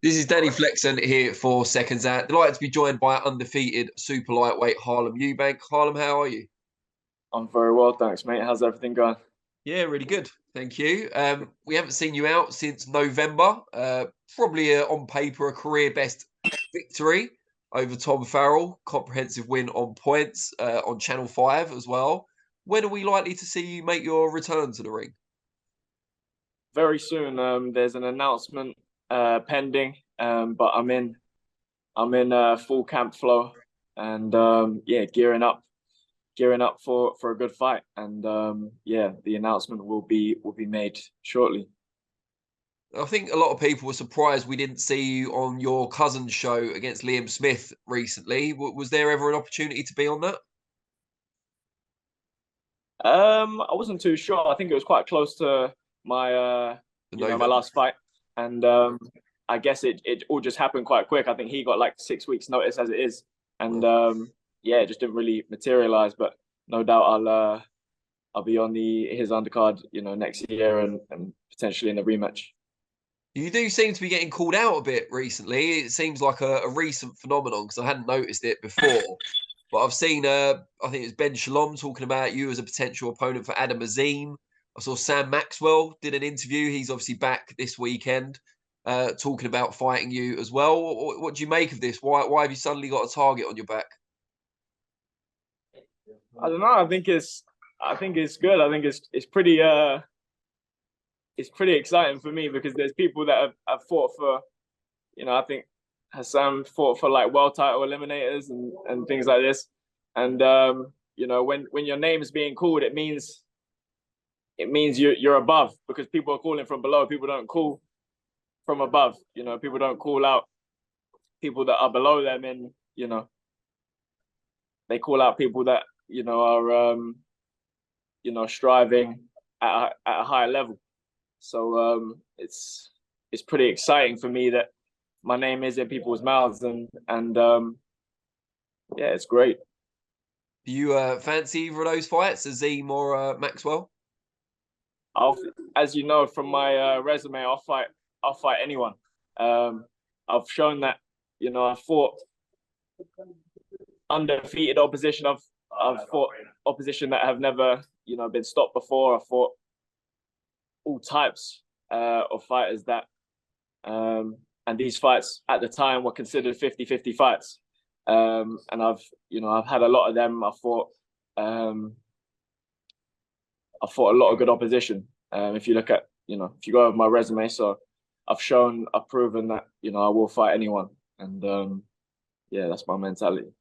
This is Danny Flexen here for Seconds Out. Delighted to be joined by undefeated super lightweight Harlem Eubank. Harlem, how are you? I'm very well, thanks, mate. How's everything going? Yeah, really good. Thank you. We haven't seen you out since November. Probably on paper a career best victory over Tom Farrell. Comprehensive win on points on Channel 5 as well. When are we likely to see you make your return to the ring? Very soon. There's an announcement pending, but I'm in full camp flow, and yeah, gearing up for a good fight. And yeah, the announcement will be made shortly. I think a lot of people were surprised we didn't see you on your cousin's show against Liam Smith recently. Was there ever an opportunity to be on that? I wasn't too sure. I think it was quite close to my my November. last fight, and I guess it all just happened quite quick. I think he got like 6 weeks notice as it is, and yeah, it just didn't really materialize. But no doubt I'll be on his undercard, next year and potentially in the rematch. You do seem to be getting called out a bit recently. It seems like a recent phenomenon because I hadn't noticed it before. But I've seen, I think it was Ben Shalom talking about you as a potential opponent for Adam Azim. I saw Sam Maxwell did an interview. He's obviously back this weekend, talking about fighting you as well. What do you make of this? Why have you suddenly got a target on your back? I don't know. I think it's good. I think it's pretty exciting for me because there's people that have fought for, I think Hassan fought for like world title eliminators and things like this. And when your name is being called, it means you're above, because people are calling from below. People don't call from above. People don't call out people that are below them, and they call out people that are striving at a higher level. So it's pretty exciting for me that my name is in people's mouths, and yeah, it's great. Do you fancy either of those fights, Azim or Maxwell? I'll, as you know from my resume, I'll fight anyone. I've shown that I've fought undefeated opposition. I've fought opposition that have never been stopped before. I've fought all types of fighters that and these fights at the time were considered 50-50 fights. And I've had a lot of them. I fought a lot of good opposition. If you look at, if you go over my resume, so I've proven that, I will fight anyone. And yeah, that's my mentality.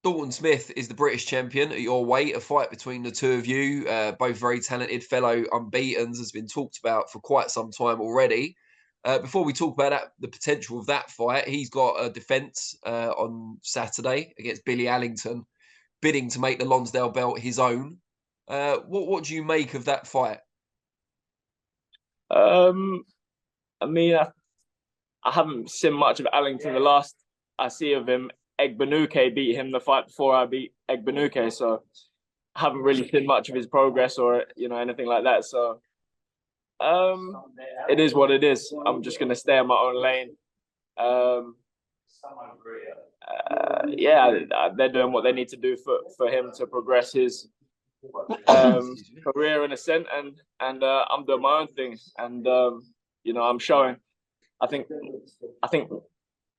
Dalton Smith is the British champion at your weight. A fight between the two of you, both very talented fellow unbeatens, has been talked about for quite some time already. Before we talk about the potential of that fight, he's got a defence on Saturday against Billy Allington, bidding to make the Lonsdale belt his own. What do you make of that fight? I mean, I haven't seen much of Allington. The last I see of him, Egbenuke beat him the fight before I beat Egbenuke, so I haven't really seen much of his progress or anything like that. So it is what it is. I'm just gonna stay in my own lane. Yeah, they're doing what they need to do for him to progress his career in a sense, and I'm doing my own thing, and I'm showing. I think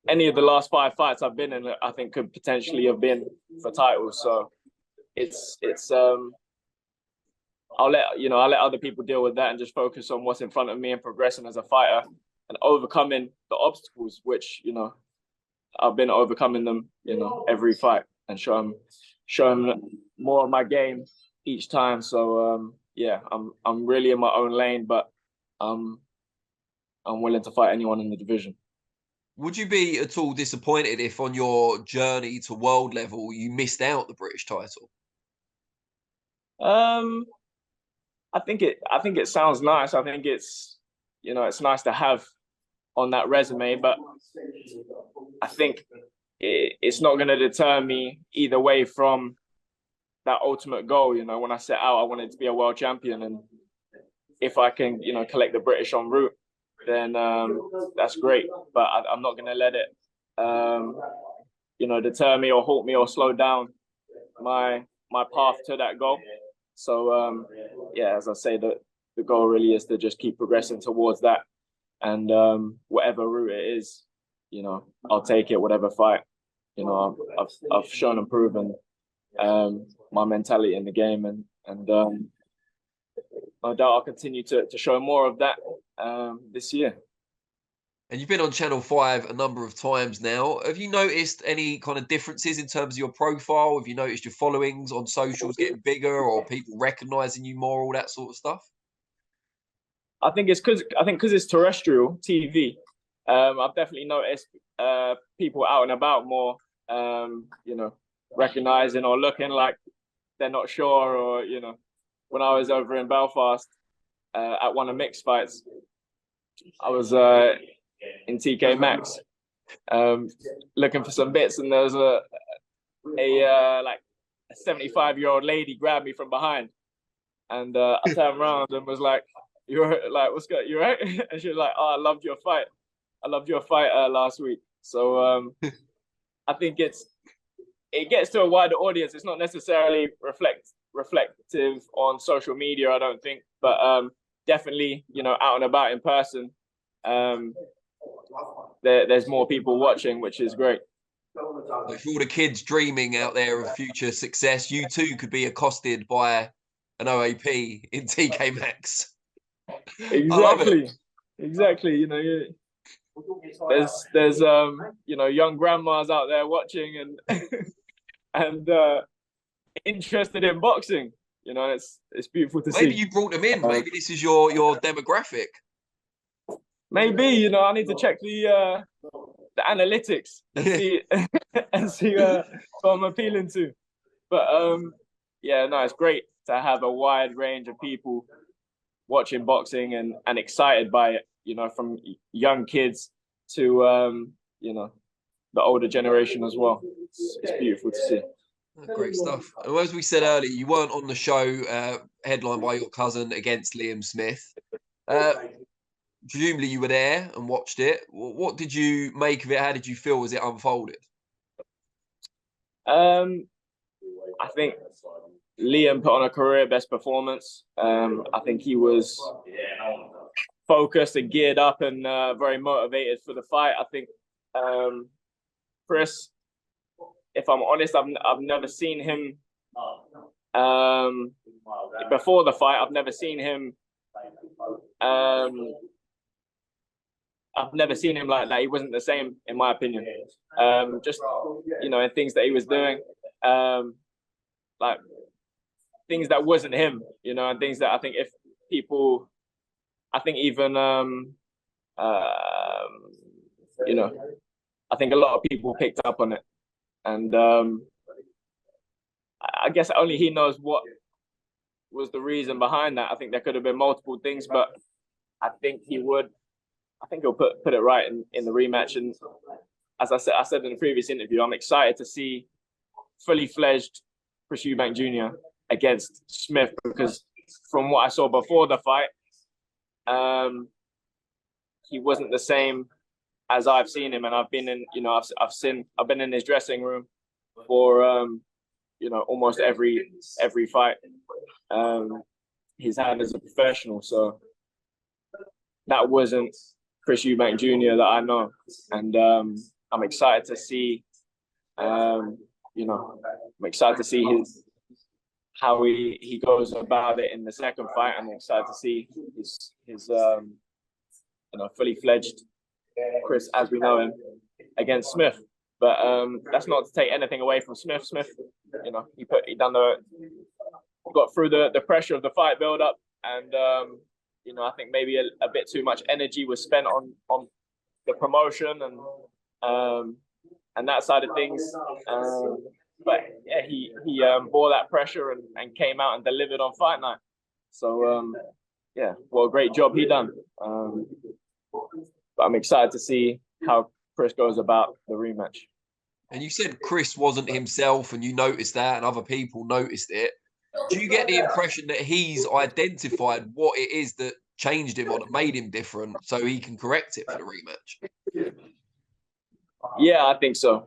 any of the last 5 fights I've been in, I think could potentially have been for titles. So it's I'll let other people deal with that and just focus on what's in front of me and progressing as a fighter and overcoming the obstacles, which I've been overcoming them every fight, and showing more of my game each time. So yeah, I'm really in my own lane, but I'm willing to fight anyone in the division. Would you be at all disappointed if on your journey to world level you missed out the British title? I think it sounds nice. I think it's nice to have on that resume, but I think it's not going to deter me either way from that ultimate goal. When I set out, I wanted to be a world champion, and if I can collect the British en route, then that's great. But I'm not gonna let it, deter me or halt me or slow down my path to that goal. So yeah, as I say, the goal really is to just keep progressing towards that, and whatever route it is, I'll take it. Whatever fight, I've shown and proven my mentality in the game, and no doubt I'll continue to show more of that this year. And you've been on Channel 5 a number of times now. Have you noticed any kind of differences in terms of your profile? Have you noticed your followings on socials getting bigger, or people recognizing you more, all that sort of stuff? I think it's because it's terrestrial TV. I've definitely noticed people out and about more, recognizing or looking like they're not sure, or when I was over in Belfast at one of Mick's fights, I was in TK Maxx looking for some bits, and there was a 75-year-old lady grabbed me from behind, and I turned around and was like, "You're like, what's good? You right?" And she was like, "Oh, I loved your fight. I loved your fight last week." So I think it gets to a wider audience. It's not necessarily reflective on social media, I don't think, but definitely, out and about in person, there's more people watching, which is great. So for all the kids dreaming out there of future success, you too could be accosted by an OAP in TK Maxx. Exactly. I love it. Exactly. There's young grandmas out there watching and interested in boxing. It's beautiful to see. Maybe you brought them in. Maybe this is your demographic. Maybe I need to check the analytics and see what I'm appealing to. But yeah, no, it's great to have a wide range of people watching boxing and excited by it. From young kids to the older generation as well. It's beautiful to see. Great stuff. And as we said earlier, you weren't on the show headlined by your cousin against Liam Smith. Presumably you were there and watched it. What did you make of it? How did you feel as it unfolded? I think Liam put on a career best performance. I think he was focused and geared up and very motivated for the fight. I think Chris, if I'm honest, I've never seen him before the fight. I've never seen him like that. He wasn't the same, in my opinion. Just in things that he was doing, like things that wasn't him, and things that I think if people, I think even I think a lot of people picked up on it, and I guess only he knows what was the reason behind that. I think there could have been multiple things, but I think he'll put it right in the rematch. And as I said in the previous interview, I'm excited to see fully fledged Chris Eubank Jr. against Smith, because from what I saw before the fight, he wasn't the same as I've seen him, and I've been in, I've been in his dressing room for almost every fight he's had as a professional. So that wasn't Chris Eubank Jr. that I know, and I'm excited to see, I'm excited to see how he goes about it in the second fight. I'm excited to see his fully fledged Chris as we know him against Smith. But that's not to take anything away from Smith. Smith, he got through the pressure of the fight build up, and I think maybe a bit too much energy was spent on the promotion and that side of things. But yeah, he bore that pressure and came out and delivered on fight night. So yeah, what a great job he done. But I'm excited to see how Chris goes about the rematch. And you said Chris wasn't himself, and you noticed that, and other people noticed it. Do you get the impression that he's identified what it is that changed him or that made him different so he can correct it for the rematch? Yeah, I think so.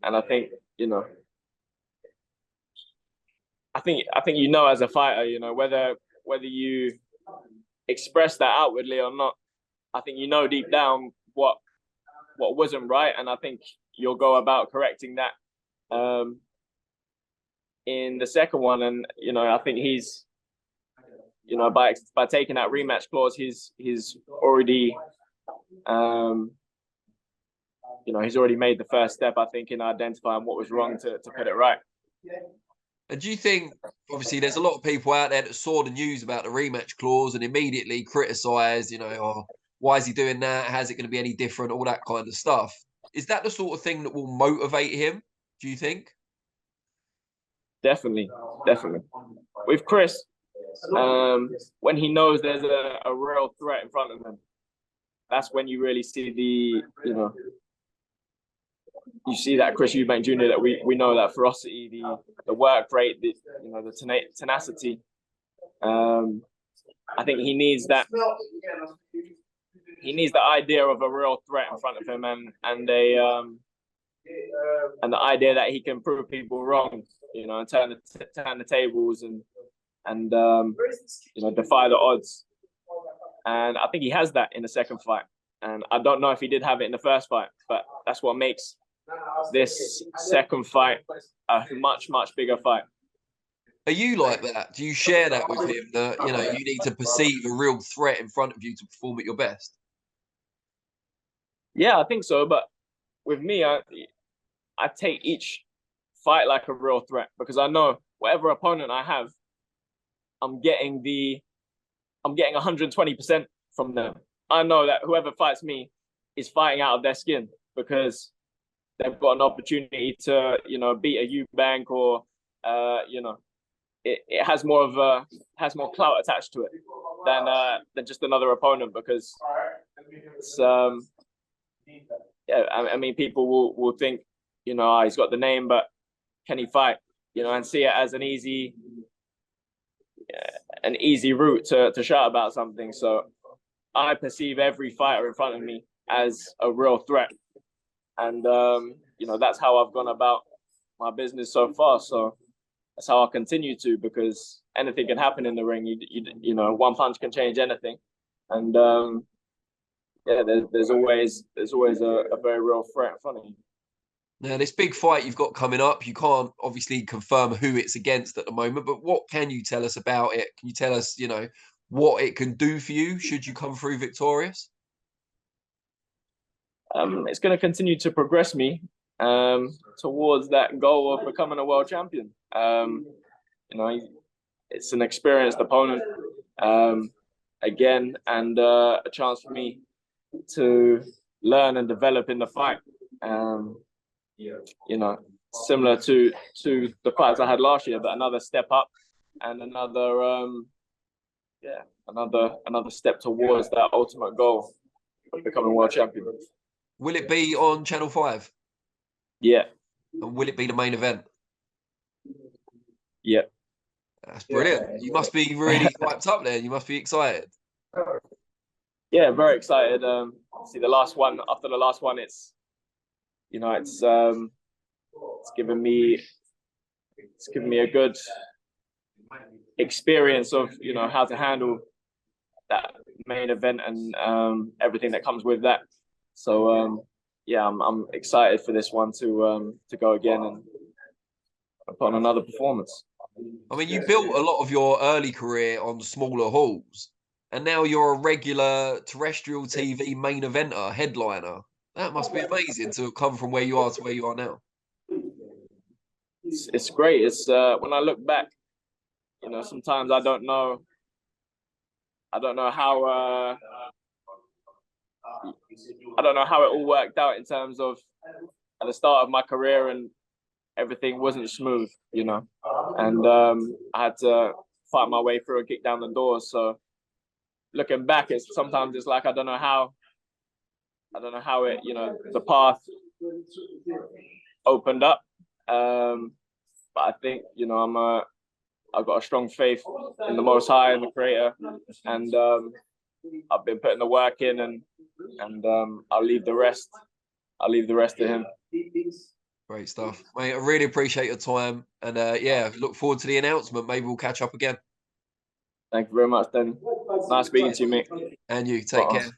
And I think, you know, I think you know, as a fighter, you know, whether you express that outwardly or not, I think you know deep down what wasn't right, and I think you'll go about correcting that in the second one. And you know, I think he's, you know, by taking that rematch clause, he's already you know, he's already made the first step, I think, in identifying what was wrong to put it right. And do you think, obviously, there's a lot of people out there that saw the news about the rematch clause and immediately criticised, you know, oh, why is he doing that? How's it going to be any different? All that kind of stuff. Is that the sort of thing that will motivate him, do you think? Definitely. With Chris, when he knows there's a real threat in front of him, that's when you really see the, you know, you see that Chris Eubank Jr. that we know, that ferocity, the work rate, the, you know, the tenacity. I think he needs that. He needs the idea of a real threat in front of him, and the idea that he can prove people wrong, you know, and turn the tables and you know, defy the odds. And I think he has that in the second fight. And I don't know if he did have it in the first fight, but that's what makes this second fight a much bigger fight. Are you like that? Do you share that with him, that, you know, you need to perceive a real threat in front of you to perform at your best? Yeah, I think so. But with me, I take each fight like a real threat, because I know whatever opponent I have, I'm getting 120% from them. I know that whoever fights me is fighting out of their skin, because they've got an opportunity to, you know, beat a Eubank, or you know, it has more clout attached to it than just another opponent, because it's yeah, I mean, people will think, you know, he's got the name, but can he fight? You know, and see it as an easy route to shout about something. So I perceive every fighter in front of me as a real threat, and you know, that's how I've gone about my business so far. So that's how I'll continue to, because anything can happen in the ring. You know, one punch can change anything, and yeah, there's always a very real threat in front of you. Now, this big fight you've got coming up, you can't obviously confirm who it's against at the moment, but what can you tell us about it? Can you tell us, you know, what it can do for you should you come through victorious? It's going to continue to progress me towards that goal of becoming a world champion. You know, it's an experienced opponent again, and a chance for me to learn and develop in the fight. You know, similar to the fights I had last year, but another step up and another another step towards that ultimate goal of becoming world champion. Will it be on Channel 5? Yeah. And will it be the main event? Yeah. That's brilliant. You must be really hyped up there. You must be excited. Yeah, very excited. See, the last one, after the last one, it's, you know, it's given me a good experience of, you know, how to handle that main event and everything that comes with that. So yeah, I'm excited for this one to go again and put on another performance. I mean, you built a lot of your early career on smaller halls, and now you're a regular terrestrial TV main eventer, headliner. That must be amazing to come from where you are to where you are now. It's great. It's when I look back, you know, sometimes I don't know how it all worked out in terms of at the start of my career, and everything wasn't smooth, you know, and I had to fight my way through and kick down the doors. So looking back, sometimes it's like I don't know how it, you know, the path opened up. But I think, you know, I've got a strong faith in the Most High and the Creator, and I've been putting the work in, and I'll leave the rest. I'll leave the rest to him. Great stuff, mate. I really appreciate your time, and yeah, look forward to the announcement. Maybe we'll catch up again. Thank you very much, Danny. Nice speaking to you, mate. And you, take care.